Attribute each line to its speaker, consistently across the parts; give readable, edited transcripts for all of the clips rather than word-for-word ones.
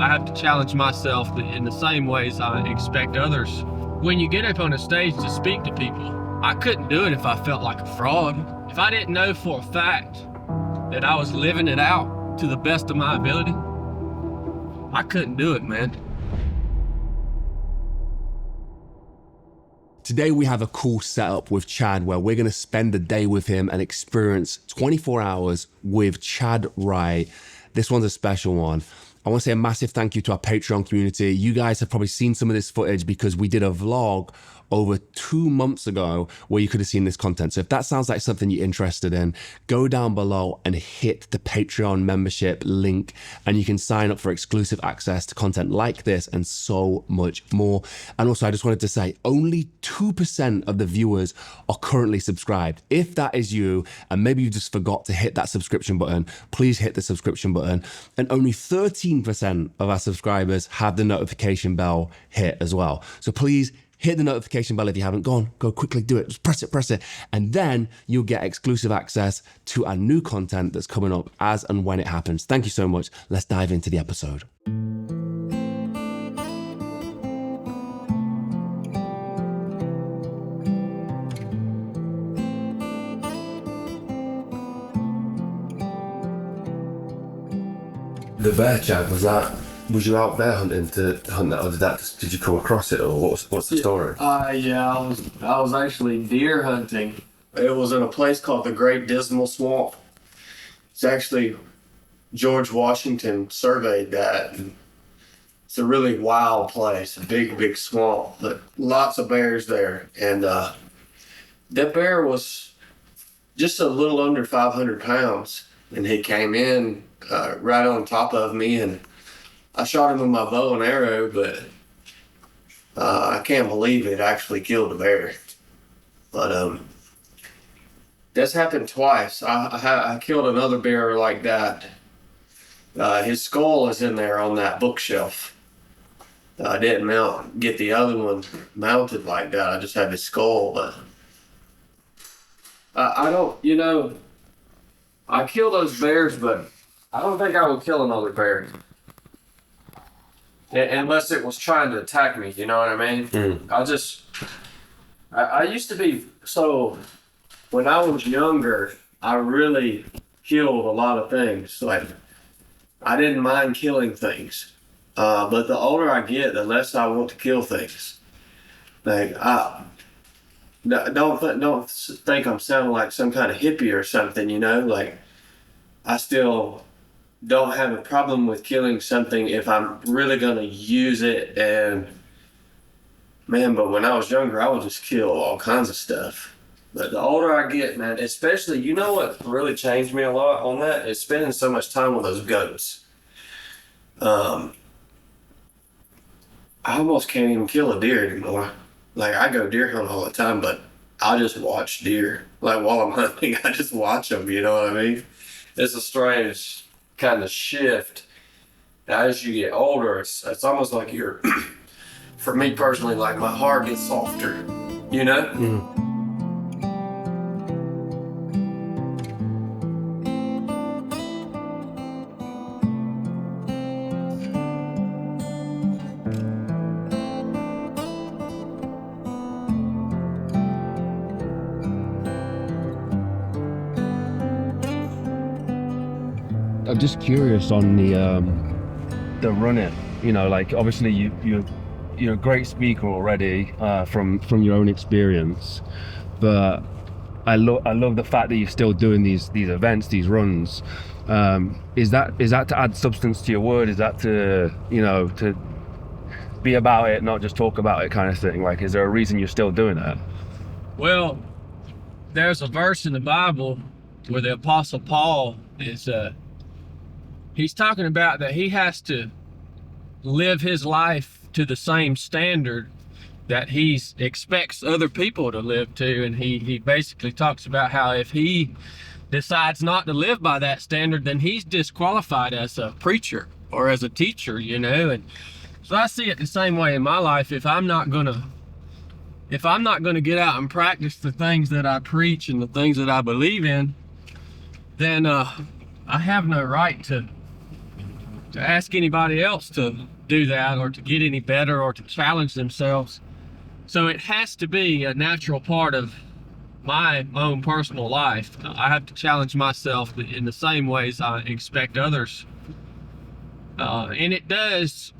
Speaker 1: I have to challenge myself in the same ways I expect others. When you get up on a stage to speak to people, I couldn't do it if I felt like a fraud. If I didn't know for a fact that I was living it out to the best of my ability, I couldn't do it, man.
Speaker 2: Today we have a cool setup with Chad where we're going to spend the day with him and experience 24 hours with Chad Wright. This one's a special one. I want to say a massive thank you to our Patreon community. You guys have probably seen some of this footage because we did a vlog over 2 months ago where you could have seen this content. So if that sounds like something you're interested in, go down below and hit the Patreon membership link and you can sign up for exclusive access to content like this and so much more. And also I just wanted to say only 2% of the viewers are currently subscribed. If that is you and maybe you just forgot to hit that subscription button, please hit the subscription button. And only 13% of our subscribers have the notification bell hit as well. So please hit the notification bell if you haven't. Go quickly, do it, just press it. And then you'll get exclusive access to our new content that's coming up as and when it happens. Thank you so much. Let's dive into the episode. The bear, Chad, was you out bear hunting to hunt that, or did you come across it, or what's the story?
Speaker 1: Yeah, I was actually deer hunting. It was in a place called the Great Dismal Swamp. It's actually George Washington surveyed that. It's a really wild place, a big swamp, but lots of bears there. And that bear was just a little under 500 pounds, and he came in right on top of me, and I shot him with my bow and arrow, but I can't believe it actually killed a bear. But that's happened twice. I killed another bear like that. His skull is in there on that bookshelf. I didn't get the other one mounted like that. I just have his skull. But I don't, I kill those bears, but I don't think I would kill another bear. Unless it was trying to attack me, you know what I mean? I used to be, so when I was younger, I really killed a lot of things. Like, I didn't mind killing things. But the older I get, the less I want to kill things. Like, don't think I'm sounding like some kind of hippie or something, Like, I still don't have a problem with killing something if I'm really going to use it. And man, but when I was younger, I would just kill all kinds of stuff. But the older I get, man, especially, what really changed me a lot on that is spending so much time with those goats. I almost can't even kill a deer anymore. Like, I go deer hunt all the time, but I just watch deer. Like, while I'm hunting, I just watch them, you know what I mean? It's a strange kind of shift. As you get older, it's almost like for me personally, like my heart gets softer,
Speaker 2: I'm just curious on the running. Like obviously you're a great speaker already from your own experience, but I love the fact that you're still doing these events, these runs. Is that to add substance to your word? Is that to to be about it, not just talk about it, kind of thing? Like, is there a reason you're still doing that?
Speaker 1: Well, there's a verse in the Bible where the Apostle Paul is he's talking about that he has to live his life to the same standard that he expects other people to live to. And he basically talks about how if he decides not to live by that standard, then he's disqualified as a preacher or as a teacher, And so I see it the same way in my life. If I'm not gonna get out and practice the things that I preach and the things that I believe in, then I have no right
Speaker 3: ask anybody else to do that or to get any better or to challenge themselves. So it has to be a natural part of my own personal life. I have to challenge myself in the same ways I expect others. And it does,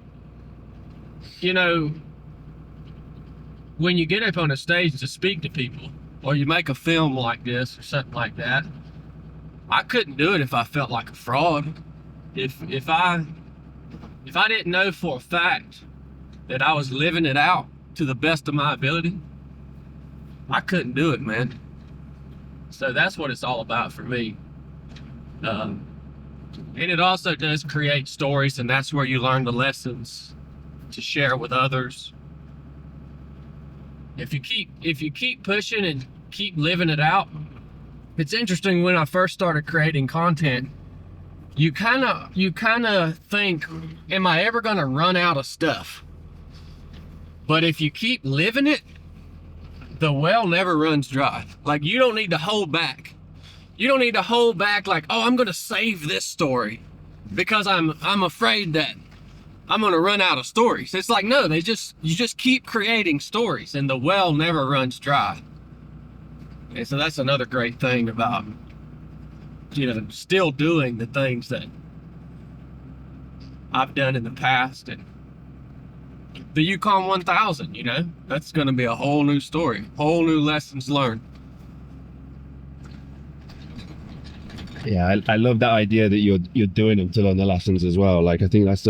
Speaker 3: you know, when you get up on a stage to speak to people, or you make a film like this or something like that, I couldn't do it if I felt like a fraud. If I didn't know for a fact that I was living it out to the best of my ability, I couldn't do it, man. So that's what it's all about for me. And it also does create stories, and that's where you learn the lessons to share with others. If you keep pushing and keep living it out, it's interesting. When I first started creating content, you kind of think, am I ever going to run out of stuff? But if you keep living it, the well never runs dry. Like, you don't need to hold back. You don't need to hold back like, oh, I'm going to save this story because I'm afraid that I'm going to run out of stories. It's like, no, you just keep creating stories and the well never runs dry. And so that's another great thing about, you know, still doing the things that I've done in the past. And the Yukon 1000, you know, that's going to be a whole new story, whole new lessons learned.
Speaker 2: Yeah, I love that idea that you're doing them to learn the lessons as well. Like, I think that's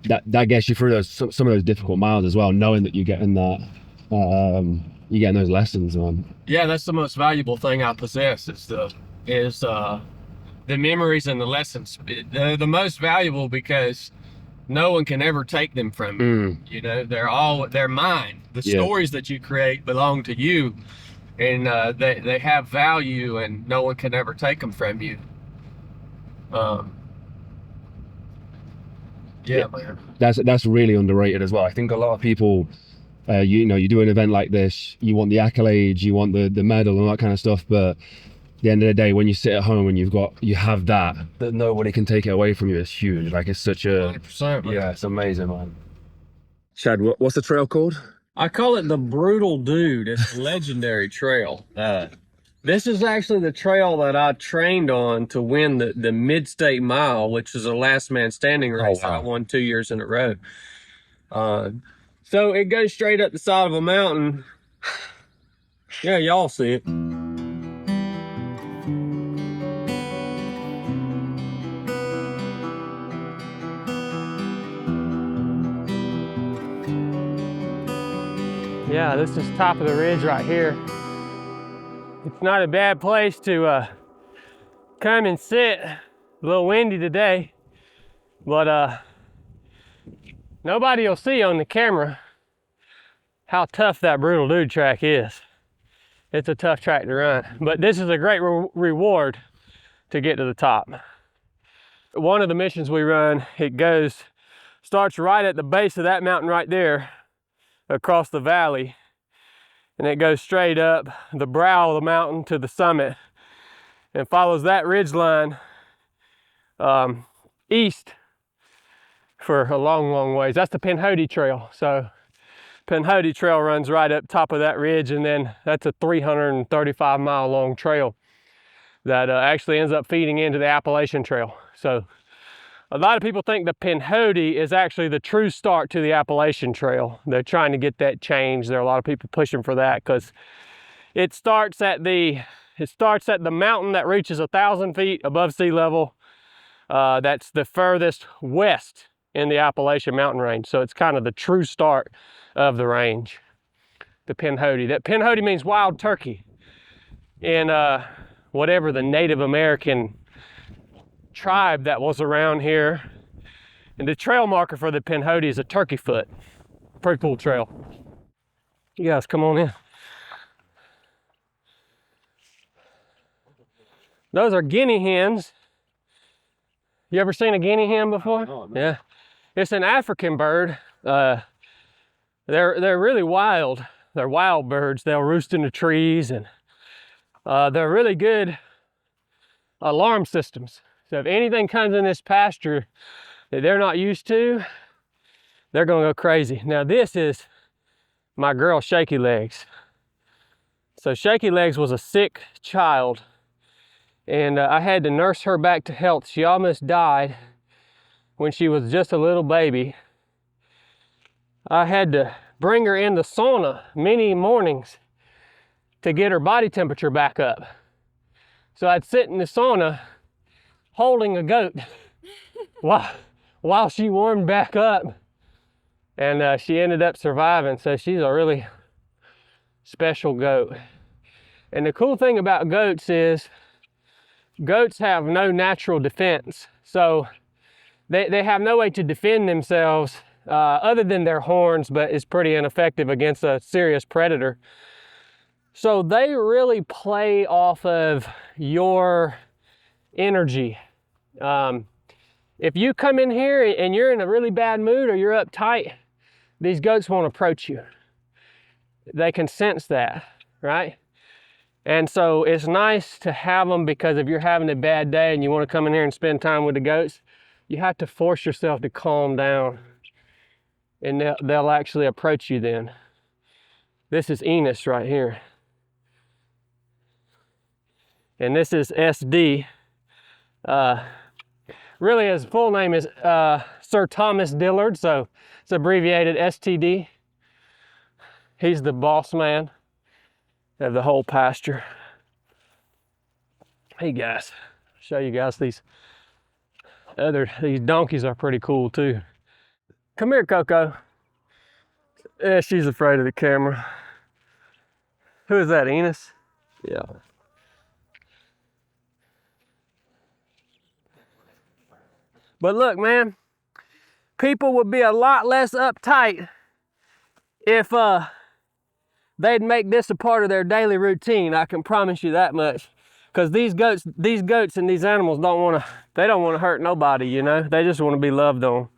Speaker 2: that gets you through those some of those difficult miles as well, knowing that you're getting that you're getting those lessons, man.
Speaker 3: Yeah, that's the most valuable thing I possess is the memories and the lessons. They're the most valuable because no one can ever take them from you. You know, they're mine. The stories that you create belong to you, and they have value, and no one can ever take them from you. Yeah, man.
Speaker 2: That's really underrated as well. I think a lot of people, you know, you do an event like this, you want the accolades, you want the medal and all that kind of stuff, but at the end of the day, when you sit at home and you have that nobody can take it away from you, it's huge. Like, it's such a
Speaker 3: 100%, man.
Speaker 2: Yeah, it's amazing, man. Chad, what's the trail called?
Speaker 3: I call it the Brutal Dude. It's a legendary trail. This is actually the trail that I trained on to win the Mid-State Mile, which is a last man standing race.
Speaker 2: Oh, wow.
Speaker 3: I won 2 years in a row. So it goes straight up the side of a mountain. Yeah, y'all see it. Yeah, this is top of the ridge right here. It's not a bad place to come and sit. A little windy today, but nobody will see on the camera how tough that Brutal Dude track is. It's a tough track to run, but this is a great reward to get to the top. One of the missions we run, starts right at the base of that mountain right there, across the valley, and it goes straight up the brow of the mountain to the summit and follows that ridge line east for a long ways. That's the Pinhoti Trail. So Pinhoti Trail runs right up top of that ridge, and then that's a 335 mile long trail that actually ends up feeding into the Appalachian Trail. So a lot of people think the Pinhoti is actually the true start to the Appalachian Trail. They're trying to get that changed. There are a lot of people pushing for that because it starts at the mountain that reaches 1,000 feet above sea level. That's the furthest west in the Appalachian mountain range. So it's kind of the true start of the range, the Pinhoti. That Pinhoti means wild turkey in whatever the Native American tribe that was around here. And the trail marker for the Pinhoti is a turkey foot. Pretty cool trail. You guys come on in. Those are guinea hens. You ever seen a guinea hen before?
Speaker 2: No.
Speaker 3: Yeah. It's an African bird. They're really wild. They're wild birds. They'll roost in the trees, and they're really good alarm systems. So if anything comes in this pasture that they're not used to, they're gonna go crazy. Now this is my girl Shaky Legs. So Shaky Legs was a sick child, and I had to nurse her back to health. She almost died when she was just a little baby. I had to bring her in the sauna many mornings to get her body temperature back up. So I'd sit in the sauna holding a goat while she warmed back up, and she ended up surviving. So she's a really special goat. And the cool thing about goats is goats have no natural defense. So they have no way to defend themselves other than their horns, but it's pretty ineffective against a serious predator. So they really play off of your energy. If you come in here and you're in a really bad mood or you're uptight, these goats won't approach you. They can sense that, right? And so it's nice to have them, because if you're having a bad day and you want to come in here and spend time with the goats, you have to force yourself to calm down, and they'll actually approach you then. This is Enos right here. And this is SD. Really his full name is Sir Thomas Dillard, so it's abbreviated STD. He's the boss man of the whole pasture. Hey guys, I'll show you guys these donkeys are pretty cool too. Come here, Coco. Yeah, she's afraid of the camera. Who is that, Enos? Yeah. But look, man, people would be a lot less uptight if they'd make this a part of their daily routine. I can promise you that much. Because these goats and these animals don't want to hurt nobody, you know? They just want to be loved on.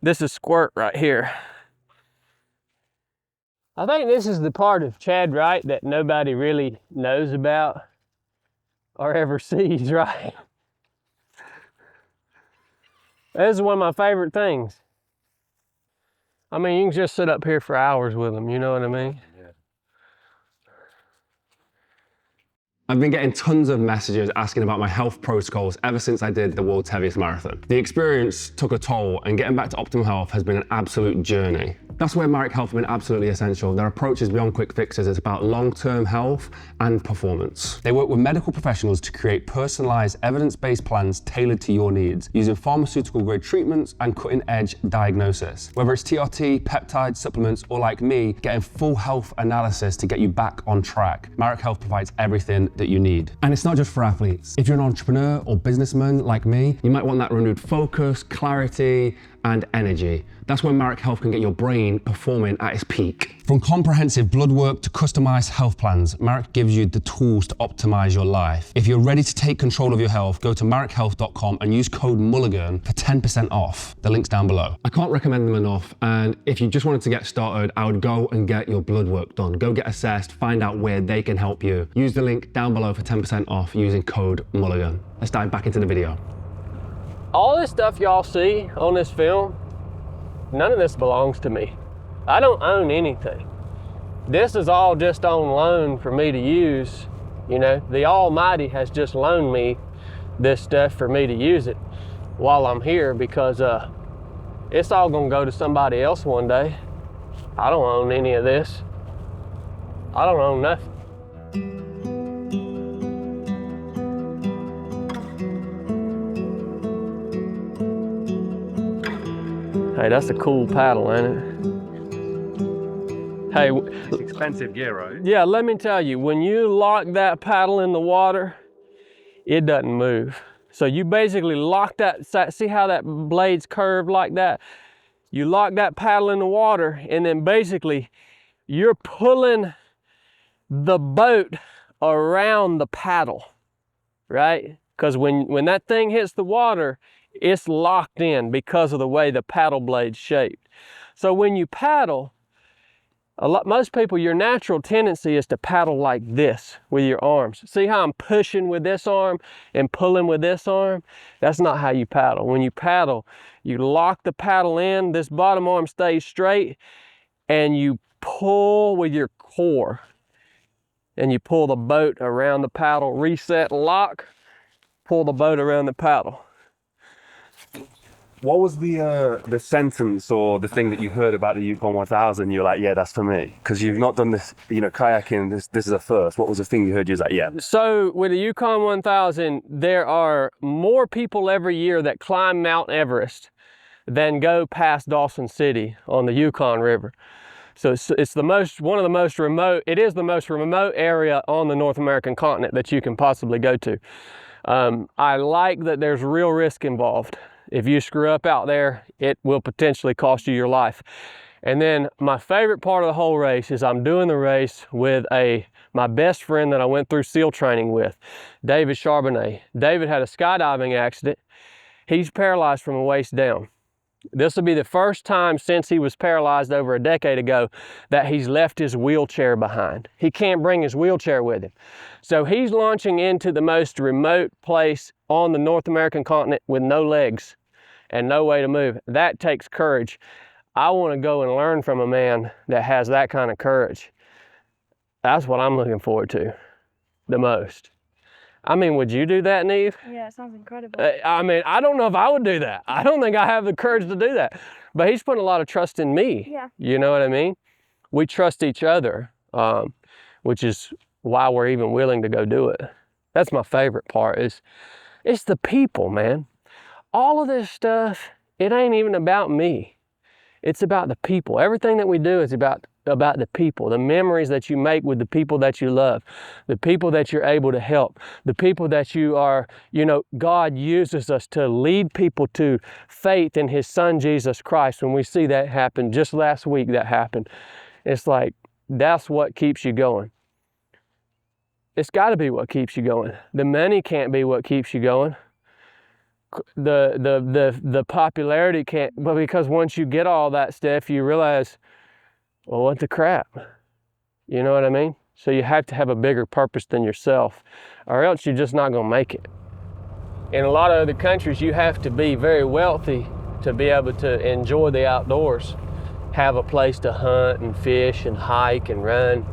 Speaker 3: This is Squirt right here. I think this is the part of Chad Wright that nobody really knows about or ever sees, right? This is one of my favorite things. I mean, you can just sit up here for hours with them, you know what I mean?
Speaker 2: I've been getting tons of messages asking about my health protocols ever since I did the world's heaviest marathon. The experience took a toll, and getting back to optimal health has been an absolute journey. That's where Marek Health have been absolutely essential. Their approach is beyond quick fixes. It's about long-term health and performance. They work with medical professionals to create personalized, evidence-based plans tailored to your needs, using pharmaceutical-grade treatments and cutting-edge diagnosis. Whether it's TRT, peptides, supplements, or like me, getting full health analysis to get you back on track, Marek Health provides everything that you need. And it's not just for athletes. If you're an entrepreneur or businessman like me, you might want that renewed focus, clarity, and energy. That's when Marek Health can get your brain performing at its peak. From comprehensive blood work to customized health plans, Marek gives you the tools to optimize your life. If you're ready to take control of your health, go to marekhealth.com and use code Mulligan for 10% off. The link's down below. I can't recommend them enough, and if you just wanted to get started, I would go and get your blood work done. Go get assessed, find out where they can help you. Use the link down below for 10% off using code Mulligan. Let's dive back into the video.
Speaker 3: All this stuff y'all see on this film, none of this belongs to me. I don't own anything. This is all just on loan for me to use. You know, the Almighty has just loaned me this stuff for me to use it while I'm here, because it's all gonna go to somebody else one day. I don't own any of this. I don't own nothing. Hey, that's a cool paddle, ain't it? Hey,
Speaker 4: it's expensive gear, right?
Speaker 3: Yeah, let me tell you, when you lock that paddle in the water, it doesn't move. So you basically lock that, see how that blade's curved like that? You lock that paddle in the water, and then basically you're pulling the boat around the paddle, right? Because when that thing hits the water, it's locked in because of the way the paddle blade's shaped. So when you paddle, Most people, your natural tendency is to paddle like this with your arms. See how I'm pushing with this arm and pulling with this arm? That's not how you paddle. When you paddle, you lock the paddle in, this bottom arm stays straight, and you pull with your core. And you pull the boat around the paddle, reset, lock, pull the boat around the paddle.
Speaker 2: What was the sentence or the thing that you heard about the Yukon 1000? You're like, yeah, that's for me, because you've not done this, you know, kayaking. This is a first. What was the thing you heard? You was like, yeah.
Speaker 3: So with the Yukon 1000, there are more people every year that climb Mount Everest than go past Dawson City on the Yukon River. So it's the most, one of the most remote, it is the most remote area on the North American continent that you can possibly go to. I like that there's real risk involved. If you screw up out there, it will potentially cost you your life. And then my favorite part of the whole race is I'm doing the race with my best friend that I went through SEAL training with, David Charbonnet. David had a skydiving accident. He's paralyzed from the waist down. This will be the first time since he was paralyzed over a decade ago that he's left his wheelchair behind. He can't bring his wheelchair with him. So he's launching into the most remote place on the North American continent with no legs and no way to move. That takes courage. I want to go and learn from a man that has that kind of courage. That's what I'm looking forward to the most. I mean, would you do that, Neve?
Speaker 5: Yeah, it sounds incredible.
Speaker 3: I mean, I don't know if I would do that. I don't think I have the courage to do that. But he's putting a lot of trust in me.
Speaker 5: Yeah.
Speaker 3: You know what I mean? We trust each other, which is why we're even willing to go do it. That's my favorite part, is it's the people, man. All of this stuff, it ain't even about me. It's about the people. Everything that we do is about the people, the memories that you make with the people that you love, the people that you're able to help, the people that you are, you know, God uses us to lead people to faith in His Son, Jesus Christ. When we see that happen, just last week that happened, it's like, that's what keeps you going. It's got to be what keeps you going. The money can't be what keeps you going. The popularity can't, but because once you get all that stuff, you realize, well, what the crap? You know what I mean? So you have to have a bigger purpose than yourself, or else you're just not gonna make it. In a lot of other countries, you have to be very wealthy to be able to enjoy the outdoors, have a place to hunt and fish and hike and run.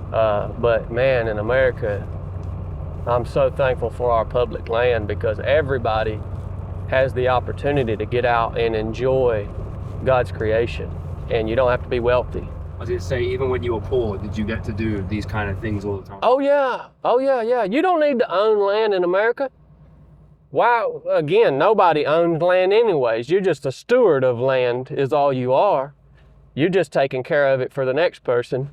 Speaker 3: But man, in America, I'm so thankful for our public land, because everybody has the opportunity to get out and enjoy God's creation, and you don't have to be wealthy.
Speaker 2: I was going to say, even when you were poor, did you get to do these kind of things all the time?
Speaker 3: Oh yeah. You don't need to own land in America. Why? Again, nobody owns land anyways. You're just a steward of land is all you are. You're just taking care of it for the next person,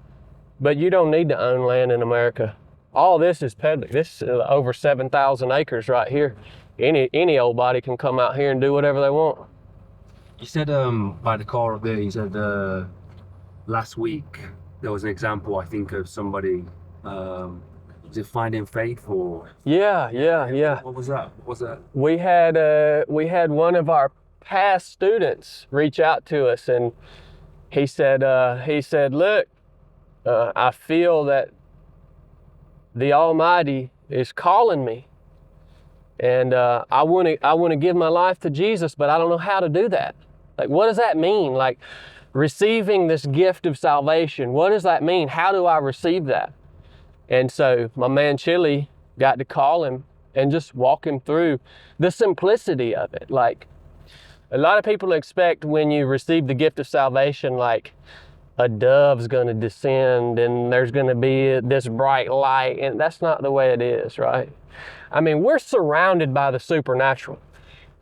Speaker 3: but you don't need to own land in America. All this is public. This is over 7,000 acres right here. Any old body can come out here and do whatever they want.
Speaker 2: You said by the car up there, you said last week there was an example, I think, of somebody, was it finding faith or?
Speaker 3: Yeah.
Speaker 2: What was that?
Speaker 3: We had one of our past students reach out to us, and he said, look, I feel that the Almighty is calling me, and I want to give my life to Jesus, but I don't know how to do that. Like, what does that mean? Like, receiving this gift of salvation, what does that mean? How do I receive that? And so my man Chili got to call him and just walk him through the simplicity of it. Like, a lot of people expect when you receive the gift of salvation, like, a dove's going to descend and there's going to be this bright light, and that's not the way it is, right? I mean, we're surrounded by the supernatural.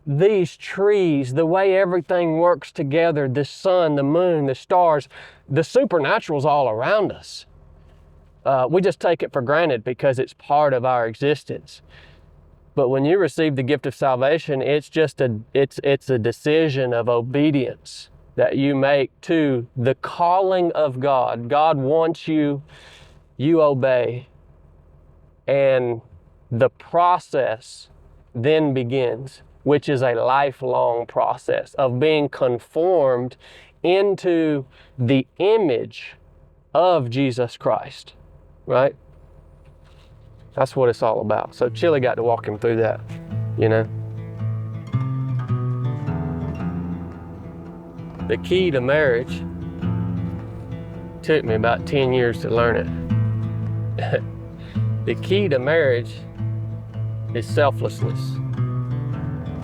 Speaker 3: These trees, the way everything works together, the sun, the moon, the stars, the supernatural's all around us. We just take it for granted because it's part of our existence. But when you receive the gift of salvation, it's just it's a decision of obedience that you make to the calling of God. God wants you, you obey. And the process then begins, which is a lifelong process of being conformed into the image of Jesus Christ, right? That's what it's all about. So Chili got to walk him through that, you know. The key to marriage took me about 10 years to learn it. The key to marriage is selflessness.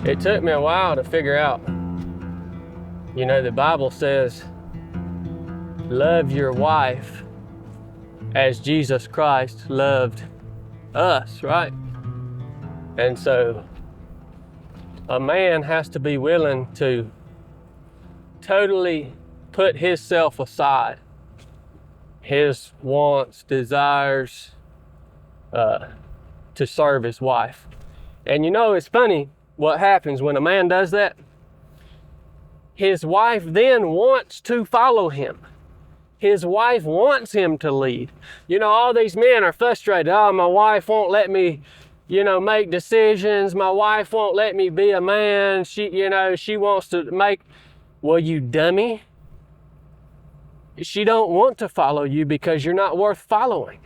Speaker 3: It took me a while to figure out, you know, the Bible says, love your wife as Jesus Christ loved us, right? And so a man has to be willing to totally put himself aside, his wants, desires, to serve his wife. And you know, it's funny what happens when a man does that. His wife then wants to follow him. His wife wants him to lead. You know, all these men are frustrated. Oh, my wife won't let me, you know, make decisions. My wife won't let me be a man. She wants to make, well, you dummy. She don't want to follow you because you're not worth following.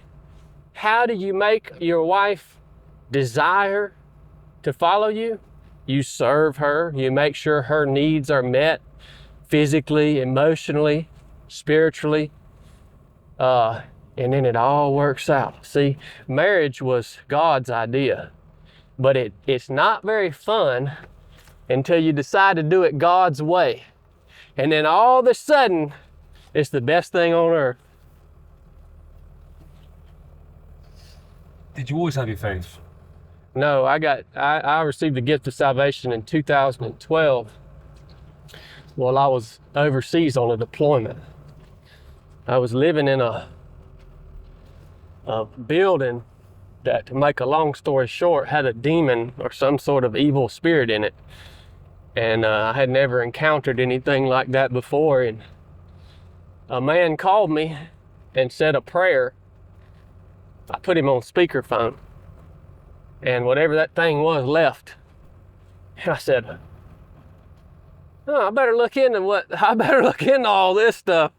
Speaker 3: How do you make your wife desire to follow you? You serve her. You make sure her needs are met physically, emotionally, spiritually, and then it all works out. See, marriage was God's idea, but it's not very fun until you decide to do it God's way. And then all of a sudden, it's the best thing on earth.
Speaker 4: Did you always have your faith?
Speaker 3: No, I received the gift of salvation in 2012 while I was overseas on a deployment. I was living in a building that, to make a long story short, had a demon or some sort of evil spirit in it. And I had never encountered anything like that before. And a man called me and said a prayer. I put him on speakerphone, and whatever that thing was left. And I said, oh, I better look into all this stuff.